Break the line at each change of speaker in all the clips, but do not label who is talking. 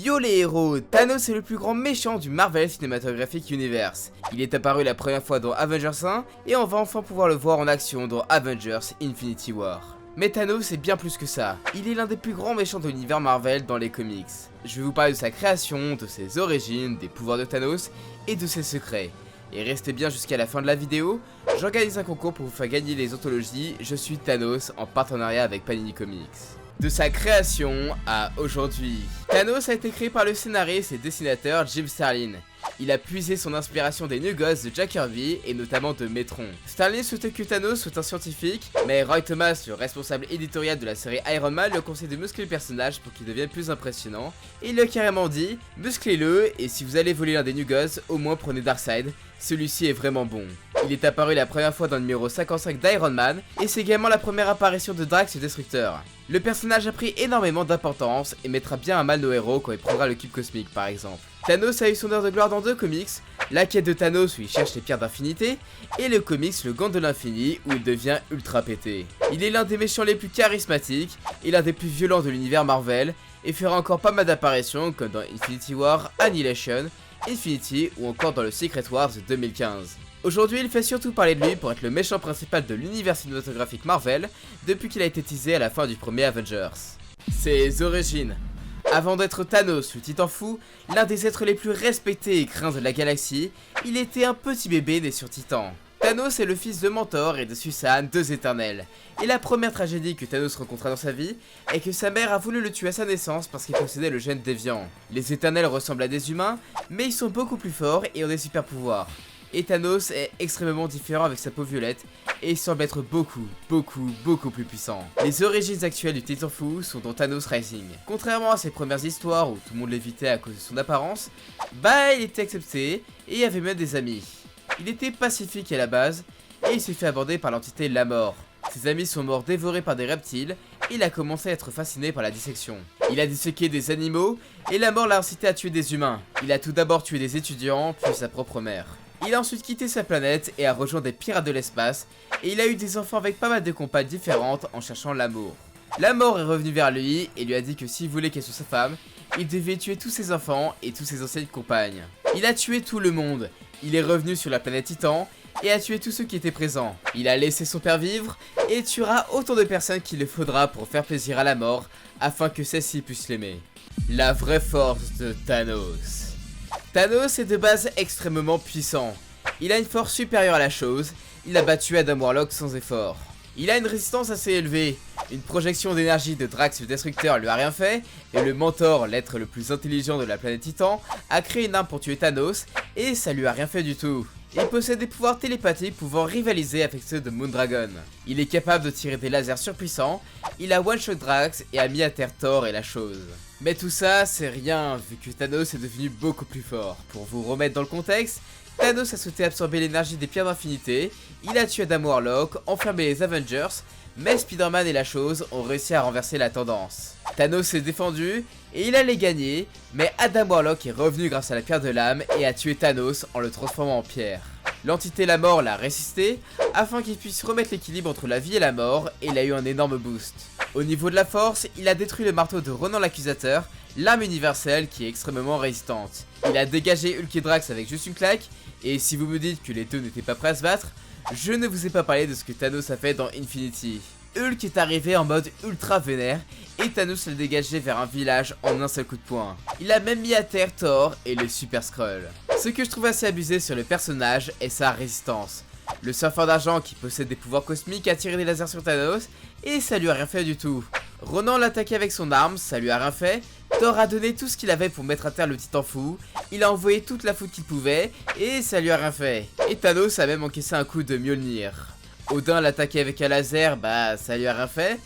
Yo les héros, Thanos est le plus grand méchant du Marvel Cinematographic Universe. Il est apparu la première fois dans Avengers 1 et on va enfin pouvoir le voir en action dans Avengers Infinity War. Mais Thanos est bien plus que ça, il est l'un des plus grands méchants de l'univers Marvel dans les comics. Je vais vous parler de sa création, de ses origines, des pouvoirs de Thanos et de ses secrets. Et restez bien jusqu'à la fin de la vidéo, j'organise un concours pour vous faire gagner les anthologies Je suis Thanos en partenariat avec Panini Comics. De sa création à aujourd'hui. Thanos a été créé par le scénariste et dessinateur Jim Starlin. Il a puisé son inspiration des New Gods de Jack Kirby et notamment de Metron. Starlin souhaitait que Thanos soit un scientifique, mais Roy Thomas, le responsable éditorial de la série Iron Man, lui conseille de muscler le personnage pour qu'il devienne plus impressionnant. Et il lui a carrément dit, musclez-le et si vous allez voler l'un des New Gods, au moins prenez Darkseid, celui-ci est vraiment bon. Il est apparu la première fois dans le numéro 55 d'Iron Man, et c'est également la première apparition de Drax le Destructeur. Le personnage a pris énormément d'importance et mettra bien à mal nos héros quand il prendra le cube cosmique par exemple. Thanos a eu son heure de gloire dans deux comics, la quête de Thanos où il cherche les pierres d'infinité, et le comics Le Gant de l'Infini où il devient ultra pété. Il est l'un des méchants les plus charismatiques et l'un des plus violents de l'univers Marvel, et fera encore pas mal d'apparitions comme dans Infinity War, Annihilation, Infinity ou encore dans le Secret Wars de 2015. Aujourd'hui, il fait surtout parler de lui pour être le méchant principal de l'univers cinématographique Marvel depuis qu'il a été teasé à la fin du premier Avengers. Ses origines. Avant d'être Thanos, le titan fou, l'un des êtres les plus respectés et craints de la galaxie, il était un petit bébé né sur Titan. Thanos est le fils de Mentor et de Susan, deux éternels. Et la première tragédie que Thanos rencontra dans sa vie est que sa mère a voulu le tuer à sa naissance parce qu'il possédait le gène déviant. Les éternels ressemblent à des humains, mais ils sont beaucoup plus forts et ont des super pouvoirs. Et Thanos est extrêmement différent avec sa peau violette et il semble être beaucoup plus puissant. Les origines actuelles du Titan Fou sont dans Thanos Rising. Contrairement à ses premières histoires où tout le monde l'évitait à cause de son apparence, il était accepté et avait même des amis. Il était pacifique à la base et il s'est fait aborder par l'entité La Mort. Ses amis sont morts dévorés par des reptiles et il a commencé à être fasciné par la dissection. Il a disséqué des animaux et La Mort l'a incité à tuer des humains. Il a tout d'abord tué des étudiants puis sa propre mère. Il a ensuite quitté sa planète et a rejoint des pirates de l'espace et il a eu des enfants avec pas mal de compagnes différentes en cherchant l'amour. La Mort est revenue vers lui et lui a dit que s'il voulait qu'elle soit sa femme, il devait tuer tous ses enfants et toutes ses anciennes compagnes. Il a tué tout le monde, il est revenu sur la planète Titan et a tué tous ceux qui étaient présents. Il a laissé son père vivre et tuera autant de personnes qu'il le faudra pour faire plaisir à La Mort afin que celle-ci puisse l'aimer. La vraie force de Thanos. Thanos est de base extrêmement puissant. Il a une force supérieure à la chose, il a battu Adam Warlock sans effort. Il a une résistance assez élevée, une projection d'énergie de Drax le Destructeur lui a rien fait, et le Mentor, l'être le plus intelligent de la planète Titan, a créé une arme pour tuer Thanos, et ça lui a rien fait du tout. Il possède des pouvoirs télépathiques pouvant rivaliser avec ceux de Moondragon. Il est capable de tirer des lasers surpuissants, il a one-shot Drax et a mis à terre Thor et la chose. Mais tout ça, c'est rien, vu que Thanos est devenu beaucoup plus fort. Pour vous remettre dans le contexte, Thanos a souhaité absorber l'énergie des pierres d'infinité, il a tué Adam Warlock, enfermé les Avengers, mais Spider-Man et la chose ont réussi à renverser la tendance. Thanos s'est défendu et il allait gagner, mais Adam Warlock est revenu grâce à la pierre de l'âme et a tué Thanos en le transformant en pierre. L'entité La Mort l'a résisté afin qu'il puisse remettre l'équilibre entre la vie et la mort et il a eu un énorme boost. Au niveau de la force, il a détruit le marteau de Ronan l'Accusateur, l'arme universelle qui est extrêmement résistante. Il a dégagé Hulk et Drax avec juste une claque, et si vous me dites que les deux n'étaient pas prêts à se battre, je ne vous ai pas parlé de ce que Thanos a fait dans Infinity. Hulk est arrivé en mode ultra vénère, et Thanos l'a dégagé vers un village en un seul coup de poing. Il a même mis à terre Thor et le Super Skrull. Ce que je trouve assez abusé sur le personnage est sa résistance. Le surfeur d'argent qui possède des pouvoirs cosmiques a tiré des lasers sur Thanos et ça lui a rien fait du tout. Ronan l'a attaqué avec son arme, ça lui a rien fait. Thor a donné tout ce qu'il avait pour mettre à terre le titan fou. Il a envoyé toute la foudre qu'il pouvait et ça lui a rien fait. Et Thanos a même encaissé un coup de Mjolnir. Odin l'a attaqué avec un laser, ça lui a rien fait.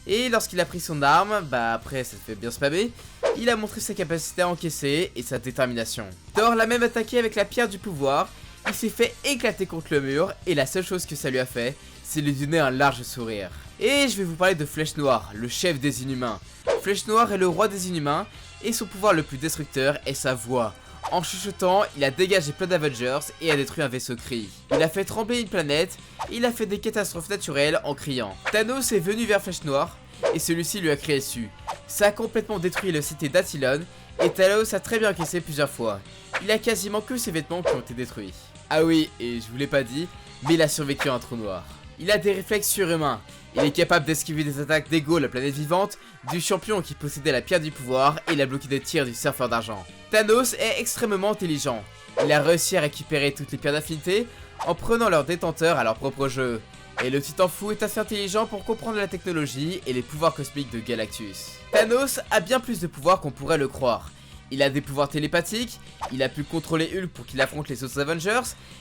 Et lorsqu'il a pris son arme, après ça fait bien spammer, il a montré sa capacité à encaisser et sa détermination. Thor l'a même attaqué avec la pierre du pouvoir. Il s'est fait éclater contre le mur et la seule chose que ça lui a fait, c'est lui donner un large sourire. Et je vais vous parler de Flèche Noire, le chef des Inhumains. Flèche Noire est le roi des Inhumains et son pouvoir le plus destructeur est sa voix. En chuchotant, il a dégagé plein d'Avengers et a détruit un vaisseau Kree. Il a fait trembler une planète, et il a fait des catastrophes naturelles en criant. Thanos est venu vers Flèche Noire et celui-ci lui a crié dessus. Ça a complètement détruit la cité d'Attilon Et Talos a très bien encaissé plusieurs fois. Il a quasiment que ses vêtements qui ont été détruits. Ah oui, et je vous l'ai pas dit, mais il a survécu à un trou noir. Il a des réflexes surhumains. Il est capable d'esquiver des attaques d'Ego, la planète vivante, du champion qui possédait la pierre du pouvoir et il a bloqué des tirs du surfeur d'argent. Thanos est extrêmement intelligent. Il a réussi à récupérer toutes les pierres d'affinité en prenant leurs détenteurs à leur propre jeu. Et le titan fou est assez intelligent pour comprendre la technologie et les pouvoirs cosmiques de Galactus. Thanos a bien plus de pouvoirs qu'on pourrait le croire. Il a des pouvoirs télépathiques, il a pu contrôler Hulk pour qu'il affronte les autres Avengers,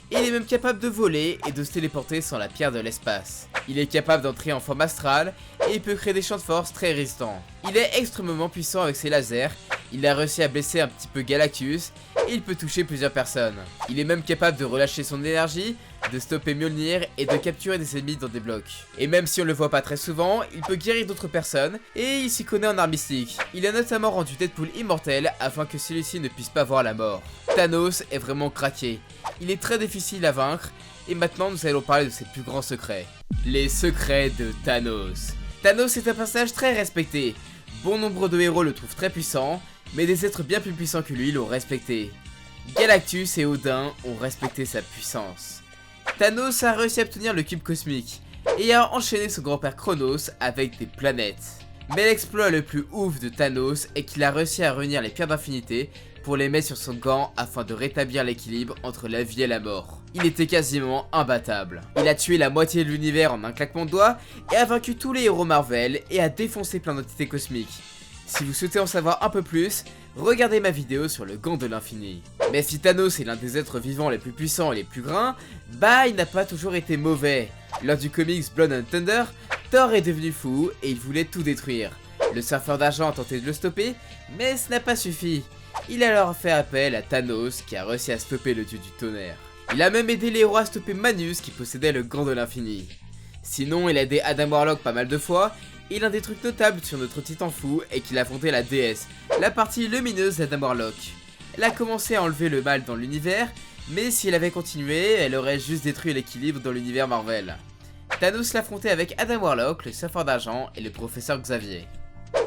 et il est même capable de voler et de se téléporter sans la pierre de l'espace. Il est capable d'entrer en forme astrale, et il peut créer des champs de force très résistants. Il est extrêmement puissant avec ses lasers, il a réussi à blesser un petit peu Galactus, et il peut toucher plusieurs personnes. Il est même capable de relâcher son énergie, de stopper Mjolnir et de capturer des ennemis dans des blocs. Et même si on le voit pas très souvent, il peut guérir d'autres personnes et il s'y connaît en arts mystiques. Il a notamment rendu Deadpool immortel afin que celui-ci ne puisse pas voir la mort. Thanos est vraiment craqué. Il est très difficile à vaincre et maintenant nous allons parler de ses plus grands secrets. Les secrets de Thanos. Thanos est un personnage très respecté. Bon nombre de héros le trouvent très puissant, mais des êtres bien plus puissants que lui l'ont respecté. Galactus et Odin ont respecté sa puissance. Thanos a réussi à obtenir le cube cosmique et a enchaîné son grand-père Chronos avec des planètes. Mais l'exploit le plus ouf de Thanos est qu'il a réussi à réunir les pierres d'infinité pour les mettre sur son gant afin de rétablir l'équilibre entre la vie et la mort. Il était quasiment imbattable. Il a tué la moitié de l'univers en un claquement de doigts et a vaincu tous les héros Marvel et a défoncé plein d'entités cosmiques. Si vous souhaitez en savoir un peu plus, regardez ma vidéo sur le gant de l'infini. Mais si Thanos est l'un des êtres vivants les plus puissants et les plus grands, bah il n'a pas toujours été mauvais. Lors du comics Blood and Thunder, Thor est devenu fou et il voulait tout détruire. Le surfeur d'argent a tenté de le stopper, mais ce n'a pas suffi. Il a alors fait appel à Thanos qui a réussi à stopper le dieu du tonnerre. Il a même aidé les héros à stopper Manus qui possédait le gant de l'infini. Sinon il a aidé Adam Warlock pas mal de fois. Et l'un des trucs notables sur notre titan fou est qu'il a affronté la déesse, la partie lumineuse d'Adam Warlock. Elle a commencé à enlever le mal dans l'univers, mais si elle avait continué, elle aurait juste détruit l'équilibre dans l'univers Marvel. Thanos l'affrontait avec Adam Warlock, le surfeur d'argent et le professeur Xavier.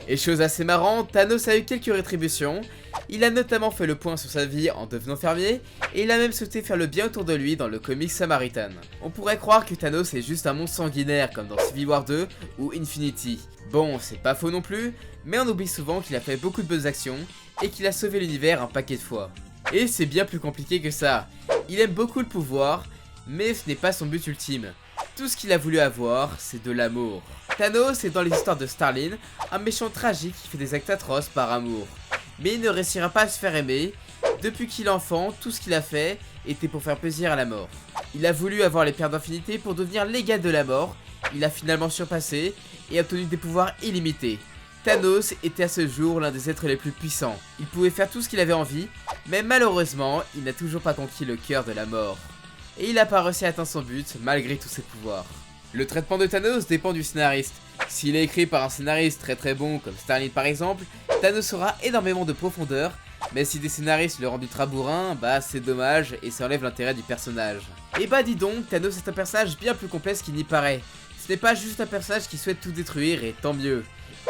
Et chose assez marrante, Thanos a eu quelques rétributions. Il a notamment fait le point sur sa vie en devenant fermier, et il a même souhaité faire le bien autour de lui dans le comic Samaritan. On pourrait croire que Thanos est juste un monstre sanguinaire comme dans Civil War 2 ou Infinity. Bon, c'est pas faux non plus, mais on oublie souvent qu'il a fait beaucoup de bonnes actions, et qu'il a sauvé l'univers un paquet de fois. Et c'est bien plus compliqué que ça. Il aime beaucoup le pouvoir, mais ce n'est pas son but ultime. Tout ce qu'il a voulu avoir, c'est de l'amour. Thanos est dans les histoires de Starlin, un méchant tragique qui fait des actes atroces par amour. Mais il ne réussira pas à se faire aimer. Depuis qu'il est enfant, tout ce qu'il a fait était pour faire plaisir à la mort. Il a voulu avoir les pierres d'infinité pour devenir l'égal de la mort. Il a finalement surpassé et obtenu des pouvoirs illimités. Thanos était à ce jour l'un des êtres les plus puissants. Il pouvait faire tout ce qu'il avait envie, mais malheureusement, il n'a toujours pas conquis le cœur de la mort. Et il n'a pas réussi à atteindre son but malgré tous ses pouvoirs. Le traitement de Thanos dépend du scénariste. S'il est écrit par un scénariste très bon comme Starlin par exemple, Thanos aura énormément de profondeur, mais si des scénaristes le rendent ultra bourrin, bah c'est dommage et ça enlève l'intérêt du personnage. Et bah dis donc, Thanos est un personnage bien plus complexe qu'il n'y paraît. Ce n'est pas juste un personnage qui souhaite tout détruire et tant mieux.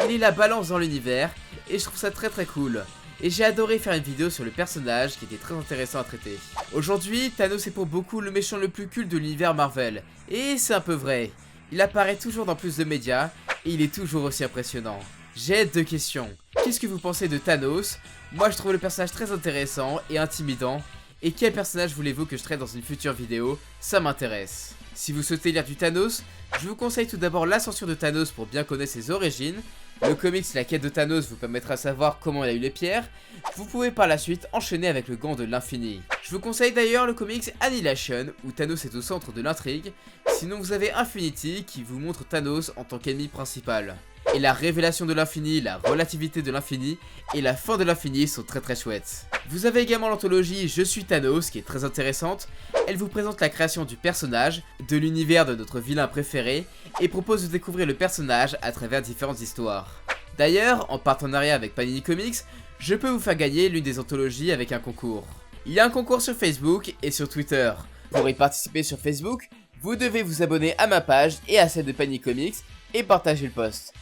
Il est la balance dans l'univers et je trouve ça très cool. Et j'ai adoré faire une vidéo sur le personnage qui était très intéressant à traiter. Aujourd'hui, Thanos est pour beaucoup le méchant le plus culte de l'univers Marvel. Et c'est un peu vrai. Il apparaît toujours dans plus de médias et il est toujours aussi impressionnant. J'ai deux questions. Qu'est-ce que vous pensez de Thanos? Moi je trouve le personnage très intéressant et intimidant. Et quel personnage voulez-vous que je traite dans une future vidéo? Ça m'intéresse. Si vous souhaitez lire du Thanos, je vous conseille tout d'abord l'ascension de Thanos pour bien connaître ses origines. Le comics La quête de Thanos vous permettra de savoir comment il a eu les pierres. Vous pouvez par la suite enchaîner avec le gant de l'infini. Je vous conseille d'ailleurs le comics Annihilation où Thanos est au centre de l'intrigue. Sinon vous avez Infinity qui vous montre Thanos en tant qu'ennemi principal. Et la révélation de l'infini, la relativité de l'infini et la fin de l'infini sont très chouettes. Vous avez également l'anthologie Je suis Thanos qui est très intéressante. Elle vous présente la création du personnage, de l'univers de notre vilain préféré et propose de découvrir le personnage à travers différentes histoires. D'ailleurs, en partenariat avec Panini Comics, je peux vous faire gagner l'une des anthologies avec un concours. Il y a un concours sur Facebook et sur Twitter. Pour y participer sur Facebook, vous devez vous abonner à ma page et à celle de Panini Comics et partager le post.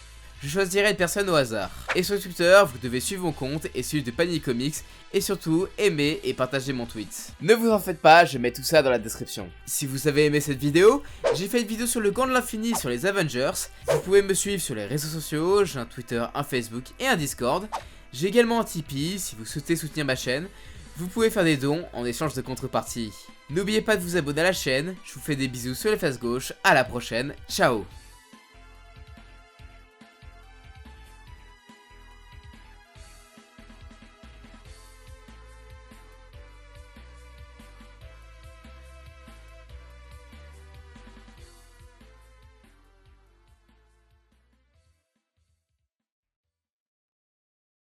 je choisirai une personne au hasard. Et sur Twitter, vous devez suivre mon compte et celui de Panic Comics, et surtout aimer et partager mon tweet. Ne vous en faites pas, je mets tout ça dans la description. Si vous avez aimé cette vidéo, j'ai fait une vidéo sur le gant de l'infini sur les Avengers. Vous pouvez me suivre sur les réseaux sociaux, j'ai un Twitter, un Facebook et un Discord. J'ai également un Tipeee si vous souhaitez soutenir ma chaîne. Vous pouvez faire des dons en échange de contrepartie. N'oubliez pas de vous abonner à la chaîne, je vous fais des bisous sur les faces gauche, à la prochaine, ciao.